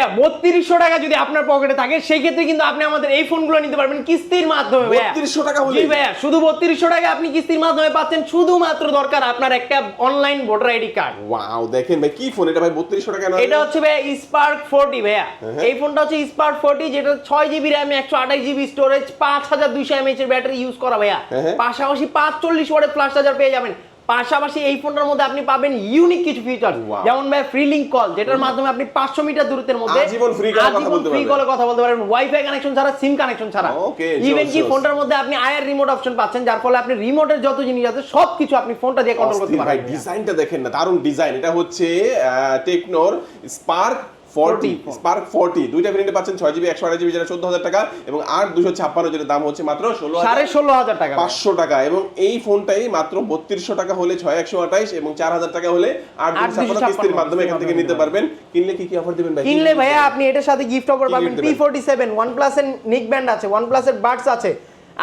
ভাইয়া 3200 টাকা যদি আপনার পকেটে থাকে সেই ক্ষেত্রে কিন্তু আপনি আমাদের এই ফোনগুলো নিতে পারবেন কিস্তির মাধ্যমে ভাইয়া। 3200 টাকা হলে? জি ভাইয়া, শুধু 3200 টাকা আপনি কিস্তির মাধ্যমে পাচ্ছেন। শুধুমাত্র দরকার আপনার একটা online voter ID card. Wow, দেখেন ভাই কি ফোন এটা ভাই 3200 টাকা না? এটা হচ্ছে ভাইয়া স্পার্ক 40 ভাইয়া। এই ফোনটা হচ্ছে স্পার্ক 40, যেটা 6GB RAM, 128GB storage, 5200 mAh এর ব্যাটারি ইউজ করা ভাইয়া। পাশাপাশি 45 ওয়াটের ফ্ল্যাশ চার্জার পেয়ে যাবেন। পাশাপাশি এই ফোনটার মধ্যে আপনি পাবেন ইউনিক কিছু ফিচার, যেমন ভাই ফ্রি লিংক কল, যেটার মাধ্যমে আপনি 500 মিটার দূরত্বের মধ্যে আজীবন ফ্রি কলে কথা বলতে পারবেন, ওয়াইফাই কানেকশন ছাড়া, সিম কানেকশন ছাড়া। ইভেন কি ফোনটার মধ্যে আপনি আয়ার রিমোট অপশন পাচ্ছেন, যার ফলে আপনি রিমোটের যত জিনিস আছে সবকিছু আপনি ফোনটা দিয়ে কন্ট্রোল করতে পারবেন। ভাই ডিজাইনটা দেখেন না, দারুণ ডিজাইন। এটা হচ্ছে টেকনোর স্পার্ক 40, স্পার্ক 40 দুইটা ভেরিয়েন্টে পাচ্ছেন। 6GB 128GB যেটা 14000 টাকা, এবং 8256 যেটা দাম হচ্ছে মাত্র 16500 টাকা, 500 টাকা। এবং এই ফোনটাই মাত্র 3200 টাকা হলে 6128, এবং 4000 টাকা হলে 8256 কিস্তির মাধ্যমে এখান থেকে নিতে পারবেন। কিনলে কি কি অফার দিবেন ভাই? কিনলে ভাইয়া আপনি এটার সাথে গিফট অফার পাবেন। P47 OnePlus এর নিক ব্যান্ড আছে, OnePlus এর বাডস আছে,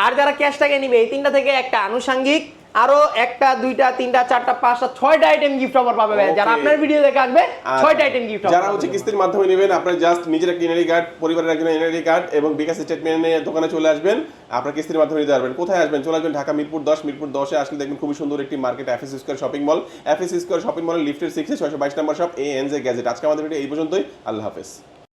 আর যারা ক্যাশ টাকা নিবে এই তিনটা থেকে একটা আনুষঙ্গিক আরো একটা, দুইটা, তিনটা, চারটা, পাঁচটা, 6টা আইটেম গিফট অফার পাবে ভাই। যারা আপনার ভিডিও দেখে আসবে 6টা আইটেম গিফট অফার। যারা হচ্ছে কিস্তির মাধ্যমে নেবেন, আপনারা জাস্ট নিজের একটা এনআইডি কার্ড, পরিবারের একটা এনআইডি কার্ড এবং বিকাশ স্টেটমেন্ট নিয়ে দোকানে চলে আসবেন। আপনারা কিস্তির মাধ্যমে নিতে পারবেন। কোথায় আসবেন? চলে আসবেন ঢাকা মিরপুর 10। মিরপুর 10-এ আসলে দেখবেন খুবই সুন্দর একটি market, FS square shopping mall. FS square shopping মলের লিফটের 6 622 নম্বর শপ ANJ গ্যাজেট। আজকে আমাদের ভিডিও এই পর্যন্তই। আল্লাহ হাফেজ।